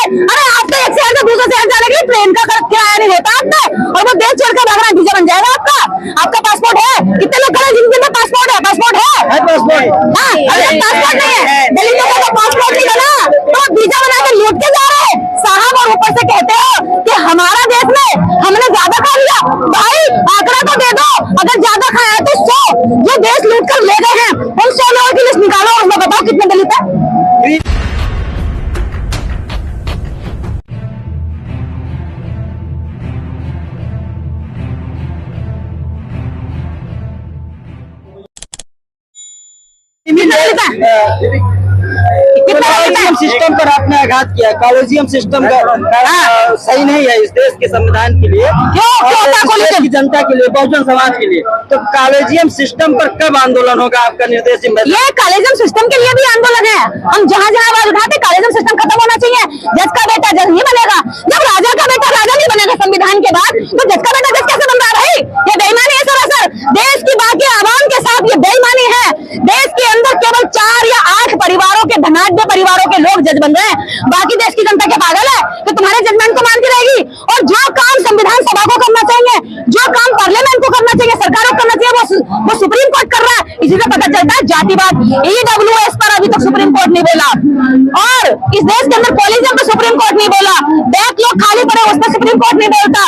अरे आपको एक शहर से दूसरे शहर जाने के लिए ट्रेन का किराया नहीं होता आपका, और वो देश छोड़कर भागना वीजा बन जाएगा आपका। आपका पासपोर्ट है? कितने लोग खड़े जिनके पास पासपोर्ट है? पासपोर्ट है? हाँ, अरे पासपोर्ट नहीं है, दलितों का तो पासपोर्ट नहीं बना तो वीजा बना के लूट के जा रहे हैं साहब। और ऊपर से कहते हो कि हमारा देश में हमने ज्यादा खा लिया। भाई आंकड़ा तो दे दो, अगर ज्यादा खाया है तो 100 जो देश लूट कर ले गए हैं उन 100 लोगों की लिस्ट निकालो और हमें बताओ कितने दलित है। कॉलेजियम सिस्टम पर आपने आघात किया। कॉलेजियम सिस्टम का सही नहीं है इस देश के संविधान के लिए, की जनता के लिए, बहुजन समाज के लिए। तो कॉलेजियम सिस्टम पर कब आंदोलन होगा आपका निर्देश? ये कॉलेजियम सिस्टम के लिए भी आंदोलन है। हम जहाँ जहाँ आवाज उठाते कॉलेजियम सिस्टम खत्म होना चाहिए। जज का बेटा जज नहीं बनेगा, जब राजा का बेटा राजा नहीं बनेगा संविधान के बाद, तो जज का बेटा जज कैसे बन रहा है? ये बेईमानी है सरासर। देश की बाकी आवाम के साथ ये बेईमानी है। देश के अंदर केवल 4 या 8 परिवारों के, धनाढ्य परिवारों के लोग जज बन रहे हैं। बाकी देश की जनता क्या पागल है कि तुम्हारे जजमेंट को मानती रहेगी? और जो काम संविधान सभा को करना चाहिए, जो काम पार्लियामेंट को करना चाहिए, सरकार को करना चाहिए, वो सुप्रीम कोर्ट कर रहा है। इसी से पता चलता है जातिवाद। EWS पर अभी तक सुप्रीम कोर्ट नहीं बोला, और इस देश के अंदर कॉलेजियम पर सुप्रीम कोर्ट नहीं बोला। बैंक लोग खाली पड़े उस पर सुप्रीम कोर्ट नहीं बोलता।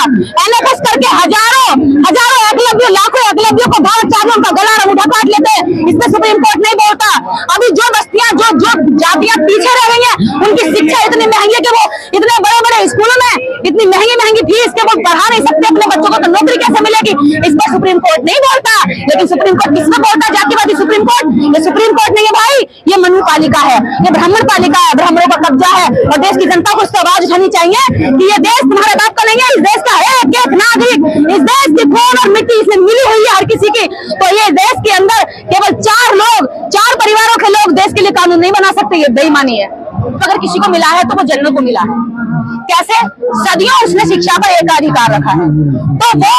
NFS करके हजारों एकलव्य, लाखों एकलव्यों को भारत चाहे उनका गला अंगूठा काट लेते हैं, इस पर सुप्रीम कोर्ट नहीं बोलता। अभी जो बस्तियां, जो जातियां पीछे रह गई हैं, उनकी शिक्षा इतनी महंगी है कि वो इतने बड़े बड़े स्कूलों में इतनी महंगी फीस के वो पढ़ा नहीं सकते अपने बच्चों को, तो नौकरी कैसे मिलेगी? इस पर सुप्रीम कोर्ट नहीं बोलता। लेकिन सुप्रीम कोर्ट किसमें बोलता है? जातिवादी सुप्रीम कोर्ट। ये सुप्रीम कोर्ट नहीं है भाई, ये मनु पालिका है, ये ब्राह्मण पालिका है, ब्राह्मणों का कब्जा है। और देश की जनता को उससे आवाज उठानी चाहिए कि ये देश तुम्हारे बाप का नहीं है, इस देश का है एक नागरिक। इस देश की खून और मिट्टी इसमें मिली हुई है हर किसी की। तो ये देश के अंदर केवल 4 परिवारों के लोग देश के लिए कानून नहीं बना सकते, ये बेईमानी है। अगर किसी को मिला है तो वो जनरल को मिला है। कैसे? सदियों उसने शिक्षा पर एकाधिकार रखा है, तो वो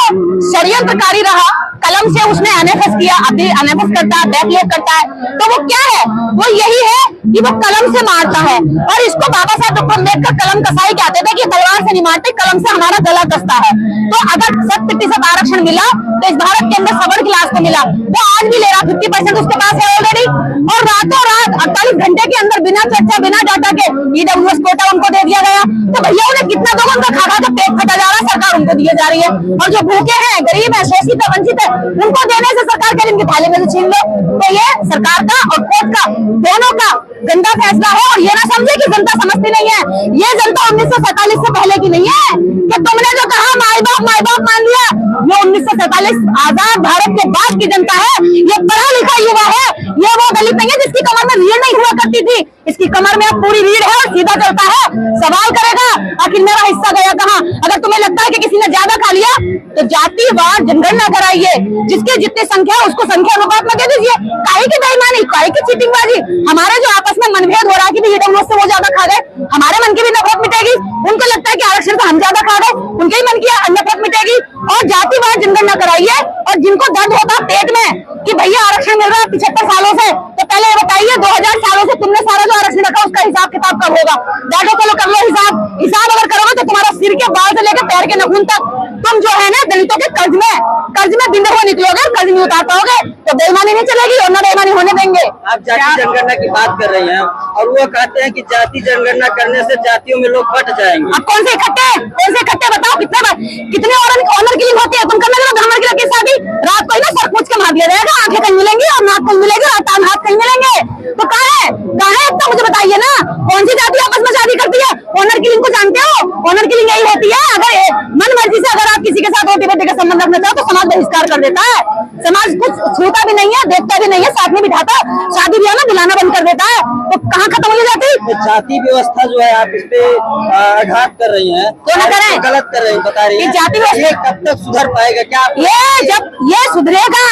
षड्यंत्रकारी रहा। कलम से उसने NFS किया, अभी NFS करता है, बैकलॉग करता है, तो वो क्या है? वो यही है कि वो कलम से मारता है। और इसको बाबा साहब डॉक्टर अम्बेडकर कलम कसाई कहते थे कि तलवार से नहीं मारते, कलम से हमारा गला कसता है। तो अगर 100% आरक्षण मिला तो इस भारत के अंदर सवर्ण क्लास को मिला, वो आज भी ले रहा, 50% उसके पास है ऑलरेडी। और रातों रात 48 घंटे के अंदर बिना चर्चा, बिना डाटा के EWS कोटा उनको दे दिया गया। तो भैया उन्हें कितना लोगों का खा के पेट फटा जा रहा है, सरकार उनको दिए जा रही है। और जो भूखे हैं, गरीब है, शोषित है, वंचित है, उनको देने से सरकार कह रही है थाली में से छीन लो। तो ये सरकार का और कोर्ट का दोनों का गंदा फैसला है। और ये ना समझे कि जनता समझती नहीं है, ये जनता 1947 से पहले की नहीं है कि तुमने जो कहा माई बाप मान लिया। ये 1947 आजाद भारत के बाद की जनता है। ये पढ़ा लिखा युवा है, ये वो दलित नहीं है जिसकी कमर में रीढ़ नहीं हुआ करती थी। इसकी कमर में अब पूरी रीढ़ है और सीधा चलता है। सवाल करेगा आखिर मेरा हिस्सा गया कहाँ? अगर तुम्हें लगता है कि किसी ने ज्यादा खा लिया तो जातिवार जनगणना कराइए, जिसके जितनी संख्या है उसको संख्या अनुपात में दे दीजिए। काहे की बेईमानी, काहे की चीटिंगबाजी? हमारे जो आपस में मनभेद हो रहा है कि EWS से वो ज्यादा खा गए, हमारे मन की भी नफरत मिटेगी। उनको लगता है कि आरक्षण से हम ज्यादा खा गए, उनके ही मन की नफरत मिटेगी। और जातिवार जनगणना कराइए। और जिनको दर्द होता पेट में कि भैया आरक्षण मिल रहा है 75 सालों से, तो पहले ये बताइए 2000 सालों से तुमने सारा जो आरक्षण रखा उसका हिसाब किताब कब होगा? बैठो चलो कर लो हिसाब अगर करोगे तो तुम्हारा सिर के बाल से लेकर पैर के नाखून तक तुम जो है ना दलितों के कर्ज में बिंदे हुए निकलोगे, कर्ज नहीं उतार पाओगे, तो बेईमानी नहीं चलेगी और ना बेईमानी होने देंगे। आप जाति जनगणना की बात कर रही हैं और वो कहते हैं कि जाति जनगणना करने से जातियों में लोग बट जाएंगे। अब कौन से इकट्ठे बताओ? कितने ऑनर किलिंग होती है? तुम करने लगे ब्राह्मण की लड़की शादी, रात को ही ना सर पूछ के मार दिया जाएगा, आंखें कहीं मिलेंगी और नाक कहीं मिलेगी और हाथ कहीं मिलेंगे। तो कहाँ है इतना? मुझे बताइए ना, कौन सी जाति आपस में शादी करती है? ऑनर किलिंग को जानते हो? ऑनर किलिंग यही होती है। अगर मन मर्जी से अगर आप किसी के साथ रोटी बेटे का संबंध रखना चाहो तो समाज बहिष्कार कर देता है। समाज कुछ छूता भी नहीं है, देखता भी नहीं है, साथ में बिठाता, शादी ब्याह में दिलाना बंद कर देता है। तो कहाँ खत्म हो जाती? जाति व्यवस्था जो है आप इस पे आघात कर रही हैं, गलत कर रही हैं, बता रही हैं। जाति व्यवस्था कब तक सुधर पाएगा? क्या ये जब ये सुधरेगा,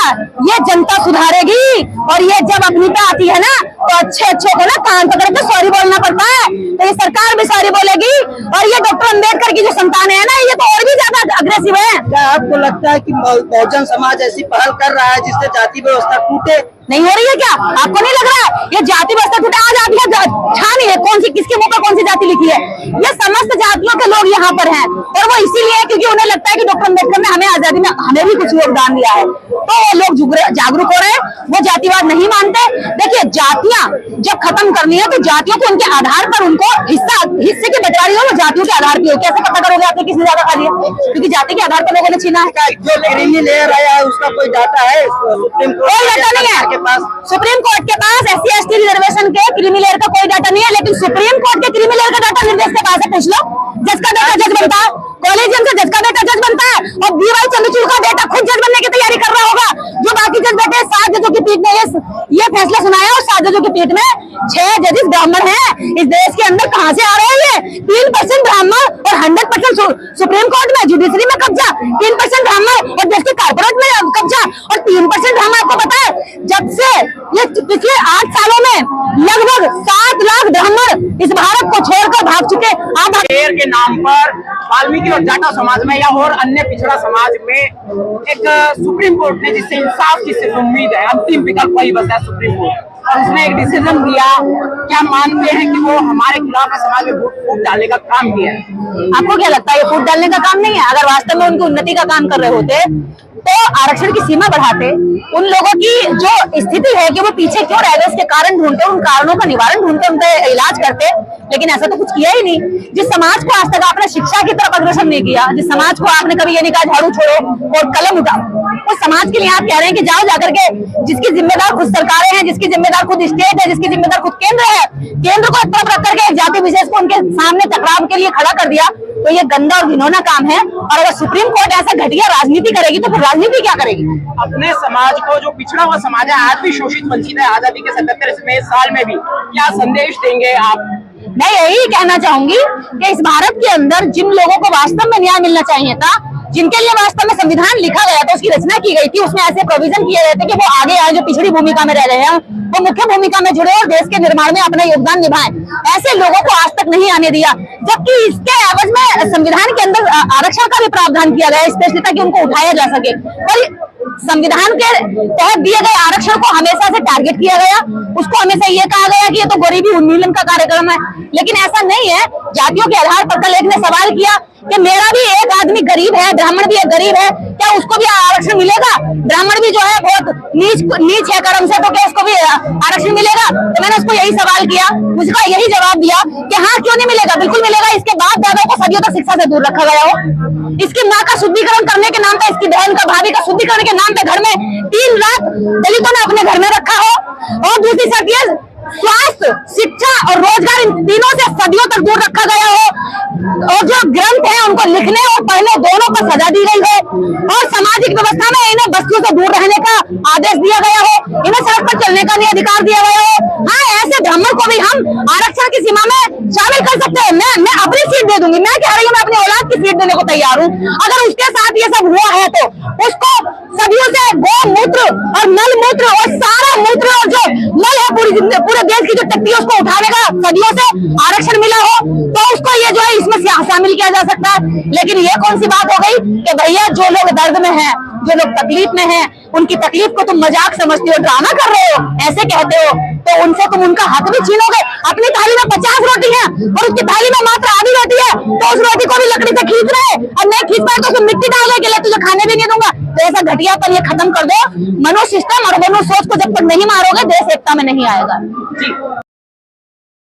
ये जनता सुधारेगी। और ये जब अपनी पे आती है ना तो अच्छे को ना कान पकड़ के सॉरी बोलना पड़ता है। तो ये सरकार भी सॉरी बोलेगी। और ये डॉक्टर अम्बेडकर की जो संतान है ना, ये तो और भी ज्यादा अग्रेसिव है। क्या आपको लगता है कि बहुजन समाज ऐसी पहल कर रहा है जिससे जाति व्यवस्था टूटे? नहीं हो रही है क्या? आपको नहीं लग रहा है ये जाति व्यवस्था टूटा? आज आप यहाँ छानी है कौन सी, किसके मुंह पर कौन सी जाति लिखी है? ये समस्त जातियों के लोग यहाँ पर हैं, और वो इसीलिए है क्योंकि उन्हें लगता है कि डॉक्टर अम्बेडकर ने हमें आजादी में हमें भी कुछ योगदान दिया है, तो वो लोग जागरूक हो रहे हैं, वो जातिवाद नहीं मानते। देखिए जातियां जब खत्म करनी है तो जातियों को उनके आधार पर उनको हिस्से की बंटवारी हो, वो जातियों के आधार पर हो। कैसे पता करोगे आपने किसने ज्यादा खा लिया? क्योंकि जाति के आधार पर लोगों ने छीना है। जो क्रीमी लेयर आया है उसका कोई डाटा है सुप्रीम कोर्ट कोई डाटा नहीं है के पास? सुप्रीम कोर्ट के पास SC/ST रिजर्वेशन के क्रीमी लेयर का कोई डाटा नहीं है, लेकिन सुप्रीम कोर्ट के क्रीमी लेयर का डाटा निर्देश के पास है। पूछ लो, जज का बेटा जज बनता है, कॉलेजियम से जज का बेटा जज बनता है, और DY चंद्रचूड़ का बेटा खुद जज बनने की तैयारी कर रहा होगा। जो बाकी जज बैठे 7 जजों की पीठ ने ये फैसला सुनाया, और 7 जजों की पीठ में 6 जजेस ब्राह्मण हैं। इस देश के अंदर कहां से आ रहे हैं ये? 3% ब्राह्मण और 100% सुप्रीम कोर्ट में जुडिशरी में कब्जा, 3% ब्राह्मण और देश के कारपोरेट में कब्जा, और 3% ब्राह्मण। आपको पता है जब से ये पिछले 8 सालों में लगभग 7 लाख ब्राह्मण इस भारत को छोड़कर भाग चुके। आप शेर के नाम पर वाल्मीकि और जाटा समाज में या और अन्य पिछड़ा समाज में एक सुप्रीम कोर्ट ने जिससे इंसाफ की उम्मीद है, अंतिम विकल्प वही बचा है सुप्रीम कोर्ट, और उसने एक डिसीजन दिया। क्या मानते हैं कि वो हमारे खिलाफ समाज में फूट डालने का काम किया है? आपको क्या लगता है ये फूट डालने का काम नहीं है? अगर वास्तव में उनकी उन्नति का काम कर रहे होते तो आरक्षण की सीमा बढ़ाते। उन लोगों की जो स्थिति है कि वो पीछे क्यों रह गए, उसके कारण ढूंढते, उन कारणों का निवारण ढूंढते, उनका इलाज करते, लेकिन ऐसा तो कुछ किया ही नहीं। जिस समाज को आज तक आपने शिक्षा की तरफ अग्रसर नहीं किया, जिस समाज को आपने कभी ये नहीं कहा झाड़ू छोड़ो और कलम उठाओ, उस समाज के लिए आप कह रहे हैं कि जाओ जाकर के, जिसकी जिम्मेदार खुद सरकारें हैं, जिसकी जिम्मेदार खुद स्टेट है, जिसकी जिम्मेदार खुद केंद्र है, केंद्र को एक तरफ रख करके एक जाति विशेष को उनके सामने टकराव के लिए खड़ा कर दिया, तो ये गंदा और घिनौना काम है। और अगर सुप्रीम कोर्ट ऐसा घटिया राजनीति करेगी तो फिर राजनीति क्या करेगी? अपने समाज को, जो पिछड़ा हुआ समाज है, आज भी शोषित वंचित है, आजादी के 77वें साल में भी, क्या संदेश देंगे आप? मैं यही कहना चाहूंगी कि इस भारत के अंदर जिन लोगों को वास्तव में न्याय मिलना चाहिए था, जिनके लिए वास्तव में संविधान लिखा गया था, उसकी रचना की गई थी, उसमें ऐसे प्रोविजन किए गए थे कि वो आगे आए, जो पिछड़ी भूमिका में रह रहे हैं वो मुख्य भूमिका में जुड़े और देश के निर्माण में अपना योगदान निभाएं। ऐसे लोगों को आज तक नहीं आने दिया, जबकि इसके एवज में संविधान के अंदर आरक्षण का भी प्रावधान किया गया, स्पेशली ताकि उनको उठाया जा सके। और संविधान के तहत दिए गए आरक्षण को हमेशा से टारगेट किया गया, उसको हमेशा ये कहा गया कि ये तो गरीबी उन्मूलन का कार्यक्रम है, लेकिन ऐसा नहीं है। जातियों के आधार पर कल एक ने सवाल किया कि मेरा भी एक आदमी गरीब है, ब्राह्मण भी एक गरीब है, क्या उसको भी आरक्षण मिलेगा? ब्राह्मण भी जो है बहुत नीच है कर्म से, तो क्या उसको भी आरक्षण मिलेगा? तो मैंने उसको यही सवाल किया, उसका यही जवाब दिया कि हाँ, क्यों नहीं मिलेगा, बिल्कुल मिलेगा। इसके बाप दादा को सदियों तक शिक्षा से दूर रखा गया हो, इसकी माँ का शुद्धिकरण करने के नाम पे, इसकी बहन का, भाभी का शुद्धिकरण के नाम पे घर में 3 लाख दलितों ने अपने घर में रखा हो, और दूसरी शर्त यह स्वास्थ्य, शिक्षा और रोजगार, इन तीनों से सदियों तक दूर रखा गया हो, और जो ग्रंथ है उनको लिखने और पढ़ने दोनों पर सजा दी गई हो, और सामाजिक व्यवस्था में इन्हें बस्तियों से दूर रहने का आदेश दिया गया हो, इन्हें सड़क पर चलने का नहीं अधिकार दिया गया हो। हाँ, ऐसे ब्राह्मण को भी हम आरक्षण की सीमा में शामिल कर सकते हैं। मैं अपनी सीट दे दूंगी, मैं कह रही हूँ, मैं अपनी औलाद की सीट देने को तैयार हूँ। अगर उसके साथ ये सब हुआ है तो उसको सदियों से गौमूत्र और मल मूत्र और सारा मूत्र और जो मल है पूरे देश की जो टट्टी है उसको उठाने का सदियों से आरक्षण मिला हो, तो उसको ये जो है इसमें शामिल किया जा सकता है। लेकिन ये कौन सी बात हो गई कि भैया जो लोग दर्द में हैं, जो लोग तकलीफ में हैं, उनकी तकलीफ को तुम मजाक समझते हो, ड्रामा कर रहे हो, ऐसे कहते हो, तो उनसे तुम उनका हक भी छीनोगे। अपनी थाली में 50 रोटी है और उसकी थाली में मात्र आधी रोटी है, तो उस रोटी को भी लकड़ी से खींच रहे, और नहीं खींच पाए तो उसमें मिट्टी डालने के लिए तुझे खाने भी नहीं दूंगा। तो ऐसा घटियापन ये खत्म कर दो। मनो सिस्टम और मनो सोच को जब तक नहीं मारोगे, देश एकता में नहीं आएगा। जी।